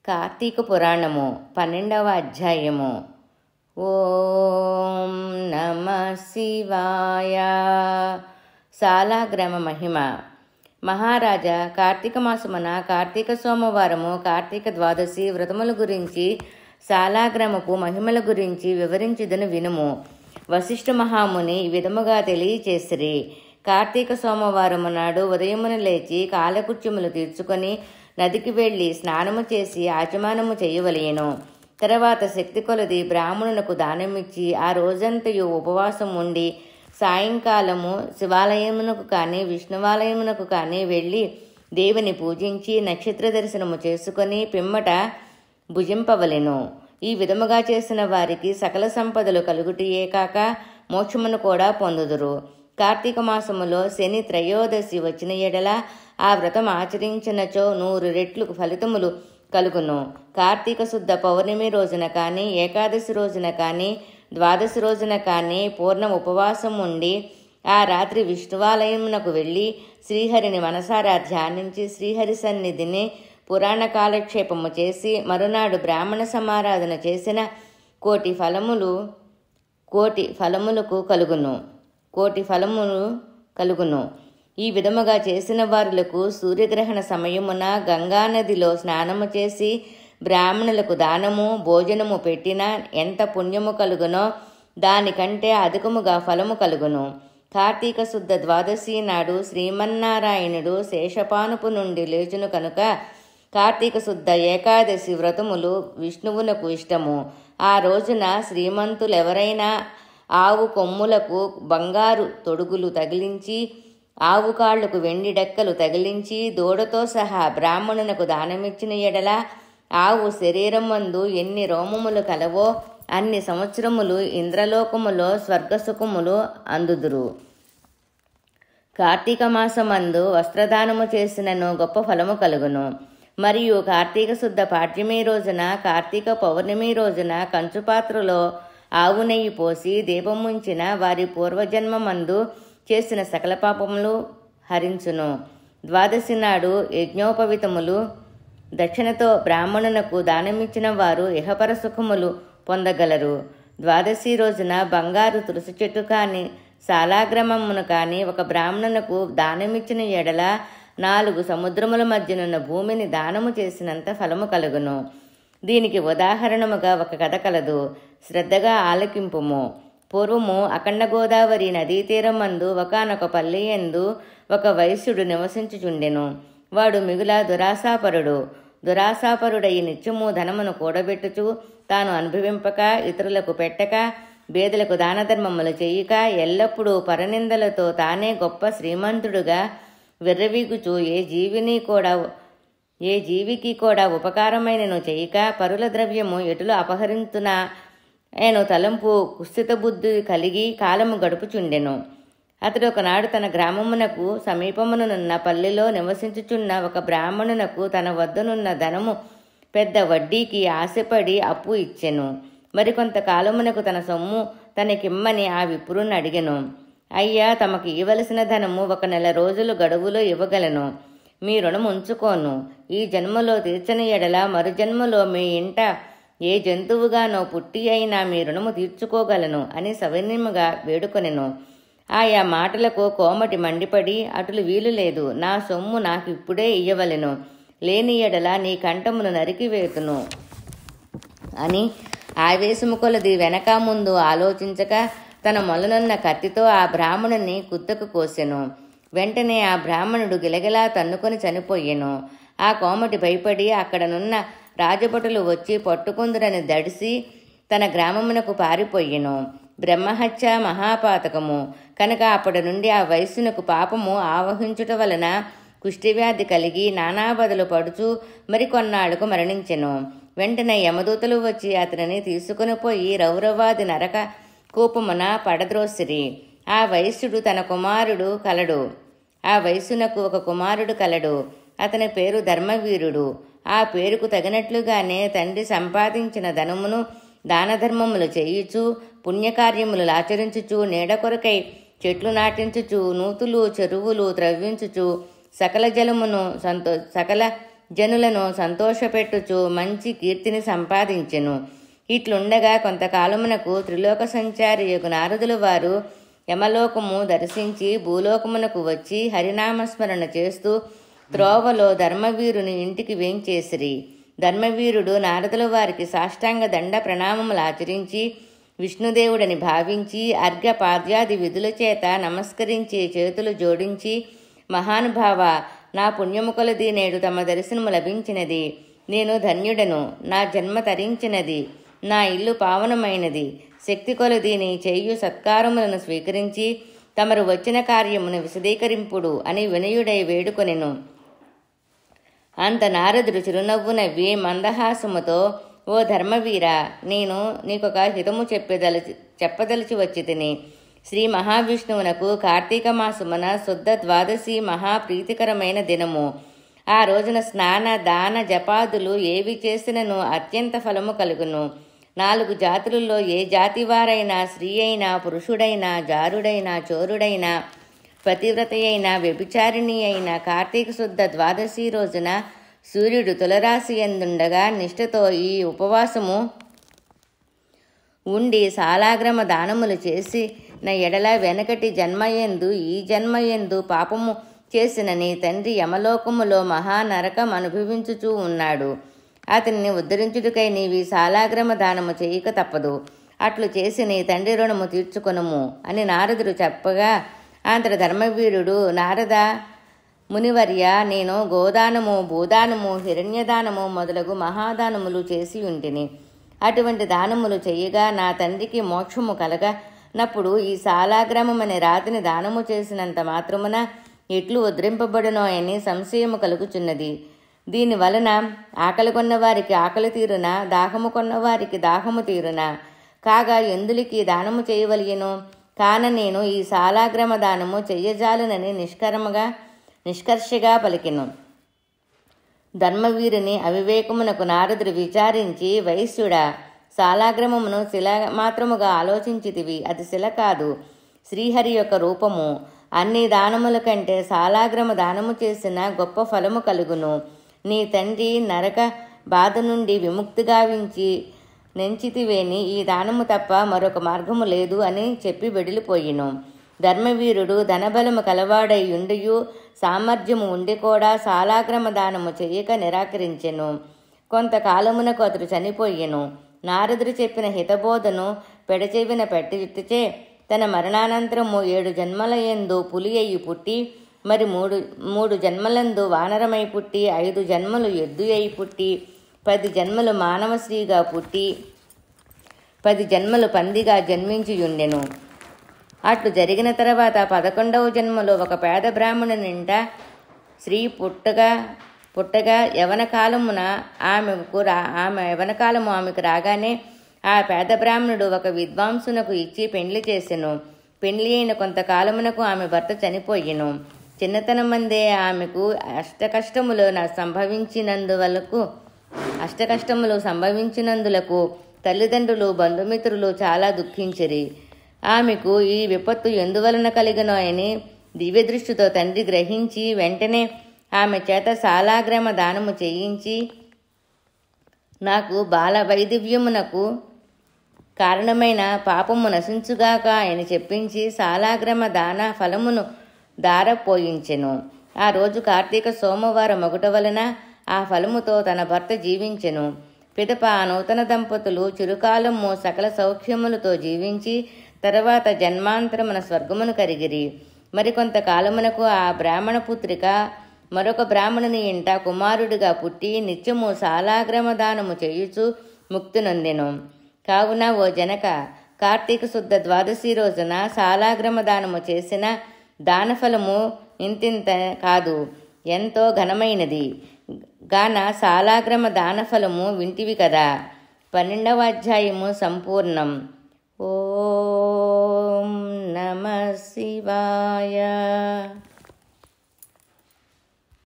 కార్తీక పురాణము 12వ అధ్యాయము. ఓం నమ శివాయ. సాలాగ్రామ మహిమ. మహారాజా, కార్తీక మాసమున కార్తీక సోమవారము కార్తీక ద్వాదశి వ్రతముల గురించి సాలాగ్రామపు మహిమల గురించి వివరించుదను వినుము. వశిష్ఠ మహాముని ఈ విధముగా తెలియచేసిరి. కార్తీక సోమవారము నాడు ఉదయమున లేచి కాలకృత్యములు తీర్చుకొని నదికి వెళ్ళి స్నానము చేసి ఆచమనము చేయవలెను. తర్వాత శక్తి కొలది బ్రాహ్మణునకు దానమిచ్చి ఆ రోజంతయు ఉపవాసం ఉండి సాయంకాలము శివాలయమునకు కానీ విష్ణువాలయమునకు కానీ వెళ్ళి దేవుని పూజించి నక్షత్ర దర్శనము చేసుకొని పిమ్మట భుజింపవలెను. ఈ విధముగా చేసిన వారికి సకల సంపదలు కలుగుటయే కాక మోక్షమును కూడా పొందుదురు. కార్తీక మాసములో శని త్రయోదశి వచ్చిన ఎడల ఆ వ్రతం ఆచరించినచో 100 రెట్లు ఫలితములు కలుగును. కార్తీక శుద్ధ పౌర్ణమి రోజున కానీ ఏకాదశి రోజున కానీ ద్వాదశి రోజున కానీ పూర్ణ ఉపవాసం ఉండి ఆ రాత్రి విష్ణువాలయమునకు వెళ్ళి శ్రీహరిని మనసారా ధ్యానించి శ్రీహరి సన్నిధిని పురాణ కాలక్షేపము చేసి మరునాడు బ్రాహ్మణ సమారాధన చేసిన కోటి ఫలములు కలుగును. ఈ విధముగా చేసిన వారులకు సూర్యగ్రహణ సమయమున గంగానదిలో స్నానము చేసి బ్రాహ్మణులకు దానము భోజనము పెట్టినా ఎంత పుణ్యము కలుగునో దానికంటే అధికముగా ఫలము కలుగును. కార్తీక శుద్ధ ద్వాదశి నాడు శ్రీమన్నారాయణుడు శేషపానుపు నుండి లేచును కనుక కార్తీక శుద్ధ ఏకాదశి వ్రతములు విష్ణువునకు ఇష్టము. ఆ రోజున శ్రీమంతులెవరైనా ఆవు కొమ్ములకు బంగారు తొడుగులు తగిలించి ఆవు కాళ్లకు వెండి డెక్కలు తగిలించి దూడతో సహా బ్రాహ్మణునకు దానమిచ్చిన ఎడల ఆవు శరీరం మందు ఎన్ని రోమములు కలవో అన్ని సంవత్సరములు ఇంద్రలోకములో స్వర్గసుఖములు అందుదురు. కార్తీక మాసమందు వస్త్రదానము చేసినను గొప్ప ఫలము కలుగును. మరియు కార్తీక శుద్ధ పాడ్యమి రోజున కార్తీక పౌర్ణమి రోజున కంచుపాత్రలో ఆవు నెయ్యి పోసి దీపముంచిన వారి పూర్వజన్మమందు చేసిన సకల పాపములు హరించును. ద్వాదశి నాడు యజ్ఞోపవితములు దక్షిణతో బ్రాహ్మణునకు దానమిచ్చిన వారు ఇహపర సుఖములు పొందగలరు. ద్వాదశి రోజున బంగారు తులసి చెట్టు కాని సాలాగ్రామమును కాని ఒక బ్రాహ్మణునకు దానమిచ్చిన ఎడల 4 సముద్రముల మధ్యనున్న భూమిని దానము చేసినంత ఫలము కలుగును. దీనికి ఉదాహరణముగా ఒక కథ కలదు, శ్రద్ధగా ఆలకింపుము. పూర్వము అఖండ గోదావరి నదీ తీరమందు ఒకానొక పల్లె యందు ఒక వైశ్యుడు నివసించుచుండెను. వాడు మిగుల దురాశాపరుడయి నిత్యము ధనమును కూడబెట్టుచు తాను అనుభవింపక ఇతరులకు పెట్టక బేదలకు దానధర్మములు చేయక ఎల్లప్పుడూ పరనిందలతో తానే గొప్ప శ్రీమంతుడుగా విర్రవీగుచు ఏ జీవికి కూడా ఉపకారమైనను చేయక పరుల ద్రవ్యము ఎటులు అపహరించునా ఆయన తలంపు కుస్థిత బుద్ధి కలిగి కాలము గడుపుచుండెను. అతడు ఒకనాడు తన గ్రామమునకు సమీపమునున్న పల్లెలో నివసించుచున్న ఒక బ్రాహ్మణునకు తన వద్దనున్న ధనము పెద్ద వడ్డీకి ఆశపడి అప్పు ఇచ్చెను. మరికొంత కాలమునకు తన సొమ్ము తనకిమ్మని ఆ విప్రుని అడిగెను. అయ్యా, తమకు ఇవ్వవలసిన ధనము 1 నెల రోజులు గడువులో ఇవ్వగలను. మీ రుణం ఉంచుకోను. ఈ జన్మలో తీర్చని ఎడల మరు జన్మలో మీ ఇంట ఏ జంతువుగానో పుట్టి అయినా మీ రుణము తీర్చుకోగలను అని సవినయముగా వేడుకొనెను. ఆయా మాటలకు కోమటి మండిపడి, అటులు వీలు లేదు, నా సొమ్ము నాకు ఇప్పుడే ఇయ్యవలెను, లేని ఎడల నీ కంఠమును నరికివేతును అని ఆవేశము కొలది వెనక ముందు ఆలోచించక తన మొలనున్న కత్తితో ఆ బ్రాహ్మణుని కుత్తకు కోసెను. వెంటనే ఆ బ్రాహ్మణుడు గిలగిలా తన్నుకొని చనిపోయెను. ఆ కోమటి భయపడి అక్కడనున్న రాజభటులు వచ్చి పట్టుకుందురని దడిసి తన గ్రామమునకు పారిపోయెను. బ్రహ్మహత్య మహాపాతకము కనుక అప్పటి నుండి ఆ వైశ్యునకు పాపము ఆవహించుట వలన కుష్ఠవ్యాధి కలిగి నానాబదులు పడుచు మరికొన్నాళ్లకు మరణించెను. వెంటనే యమదూతలు వచ్చి అతనిని తీసుకుని పోయి రౌరవాది నరక కూపమున పడద్రోసిరి. ఆ వైశ్యునకు ఒక కుమారుడు కలడు. అతని పేరు ధర్మవీరుడు. ఆ పేరుకు తగినట్లుగానే తండ్రి సంపాదించిన ధనమును దానధర్మములు చేయుచు పుణ్యకార్యములు ఆచరించుచు నీడ కొరకై చెట్లు నాటించుచు నూతులు చెరువులు త్రవ్వించుచు సకల జనులను సంతోషపెట్టుచు మంచి కీర్తిని సంపాదించెను. ఇట్లుండగా కొంతకాలమునకు త్రిలోక సంచారియగు నారదులు వారు యమలోకము దర్శించి భూలోకమునకు వచ్చి హరినామస్మరణ చేస్తూ త్రోవలో ధర్మవీరుని ఇంటికి వేంచేసిరి. ధర్మవీరుడు నారదుల వారికి సాష్టాంగ దండ ప్రణామములు ఆచరించి విష్ణుదేవుడని భావించి అర్ఘ్య పాద్యాది విధుల చేత నమస్కరించి చేతులు జోడించి, మహానుభావ, నా పుణ్యము కొలది నేడు తమ దర్శనము లభించినది. నేను ధన్యుడను. నా జన్మ తరించినది. నా ఇల్లు పావనమైనది. శక్తి కొలది నీ చేయు సత్కారములను స్వీకరించి తమరు వచ్చిన కార్యమును విశదీకరింపుడు అని వినయుడై వేడుకొనెను. అంత నారదుడు చిరునవ్వు నవ్వి మందహాసముతో, ఓ ధర్మవీర, నేను నీకొక హితము చెప్పదలిచి వచ్చి తిని. శ్రీ మహావిష్ణువునకు కార్తీక మాసమున శుద్ధ ద్వాదశి మహాప్రీతికరమైన దినము. ఆ రోజున స్నాన దాన జపాదులు ఏవి చేసినను అత్యంత ఫలము కలుగును. 4 జాతులలో ఏ జాతివారైనా, స్త్రీ అయినా, పురుషుడైనా, జారుడైనా, చోరుడైనా, పతివ్రత అయినా, వ్యభిచారిణి అయినా కార్తీక శుద్ధ ద్వాదశి రోజున సూర్యుడు తులరాశి యందుండగా నిష్ఠతో ఈ ఉపవాసము ఉండి సాలాగ్రమ దానములు చేసి నా ఎడల వెనకటి జన్మయందు ఈ జన్మయందు పాపము చేసిన నీ తండ్రి యమలోకములో మహానరకం అనుభవించుచూ ఉన్నాడు. అతన్ని ఉద్ధరించుటకై నీవి సాలాగ్రమ దానము చేయక తప్పదు. అట్లు చేసి నీ తండ్రి రుణము తీర్చుకొనుము అని నారదుడు చెప్పగా, అంతట ధర్మవీరుడు, నారద మునివర్య, నేను గోదానము, భూదానము, హిరణ్యదానము మొదలగు మహాదానములు చేసి ఉంటిని. అటువంటి దానములు చేయగా నా తండ్రికి మోక్షము కలగనప్పుడు ఈ సాలాగ్రామమనే రాతిని దానము చేసినంత మాత్రమున ఎట్లు ఉద్ధరింపబడునో అని సంశయము కలుగుచున్నది. దీని వలన ఆకలి కొన్నవారికి ఆకలి తీరునా, దాహము కొన్నవారికి దాహము తీరునా? కాగా ఎందులికి దానము చేయవలయను? కాన నేను ఈ సాలాగ్రమ దానము చెయ్యజాలునని నిష్కర్షగా పలికెను. ధర్మవీరుని అవివేకమునకు నారదుడు విచారించి, వైశ్యుడా, సాలాగ్రమమును శిల మాత్రముగా ఆలోచించితివి. అది శిల కాదు, శ్రీహరి యొక్క రూపము. అన్ని దానముల కంటే సాలాగ్రమ దానము చేసిన గొప్ప ఫలము కలుగును. నీ తండ్రి నరక బాధ నుండి విముక్తి గావించి నెంచితివేని ఈ దానము తప్ప మరొక మార్గము లేదు అని చెప్పి వెడిలిపోయిను. ధర్మవీరుడు ధనబలము కలవాడై ఉండియు సామర్థ్యము ఉండి కూడా సాలాగ్రమ దానము చెయ్యక నిరాకరించెను. కొంతకాలమునకు అతడు చనిపోయెను. నారదుడు చెప్పిన హితబోధను పెడచెవిన పెట్టిచే తన మరణానంతరము 7 జన్మలయందు పులి అయి పుట్టి, మరి మూడు జన్మలందు వానరమై పుట్టి, 5 జన్మలు ఎద్దు అయి పుట్టి, 10 జన్మలు మానవ స్త్రీగా పుట్టి, 10 జన్మలు పందిగా జన్మించియుండెను. అట్లు జరిగిన తర్వాత 11వ జన్మలో ఒక పేద బ్రాహ్మణునింట స్త్రీ పుట్టగా యవనకాలము ఆమెకు రాగానే ఆ పేద బ్రాహ్మణుడు ఒక విద్వాంసునకు ఇచ్చి పెండ్లి చేసెను. పెండ్లి అయిన కొంతకాలమునకు ఆమె భర్త చనిపోయెను. చిన్నతనమందే ఆమెకు అష్టకష్టములు సంభవించినందులకు తల్లిదండ్రులు, బంధుమిత్రులు చాలా దుఃఖించిరి. ఆమెకు ఈ విపత్తు ఎందువలన కలిగనో అని దివ్యదృష్టితో తండ్రి గ్రహించి వెంటనే ఆమె చేత సాలాగ్రామ దానము చేయించి, నాకు బాల వైదివ్యమునకు కారణమైన పాపము నశించుగాక అని చెప్పించి సాలాగ్రామ దాన ఫలమును దారపోయించెను. ఆ రోజు కార్తీక సోమవారం మొగుట వలన ఆ ఫలముతో తన భర్త జీవించెను. పిదప ఆ నూతన దంపతులు చిరుకాలము సకల సౌఖ్యములతో జీవించి తర్వాత జన్మాంతరమున స్వర్గమును కరిగిరి. మరికొంత కాలమునకు ఆ బ్రాహ్మణ పుత్రిక మరొక బ్రాహ్మణుని ఇంట కుమారుడిగా పుట్టి నిత్యము సాలాగ్రామ దానము చేయుచు ముక్తి నొందెను. కావున ఓ జనక, కార్తీక శుద్ధ ద్వాదశి రోజున సాలాగ్రామ దానము చేసిన దానఫలము ఇంతింత కాదు, ఎంతో ఘనమైనది. గాన సాలాగ్రామ దానఫలము వింటివి కదా. 12వ అధ్యాయము సంపూర్ణం. ఓం నమః శివాయ.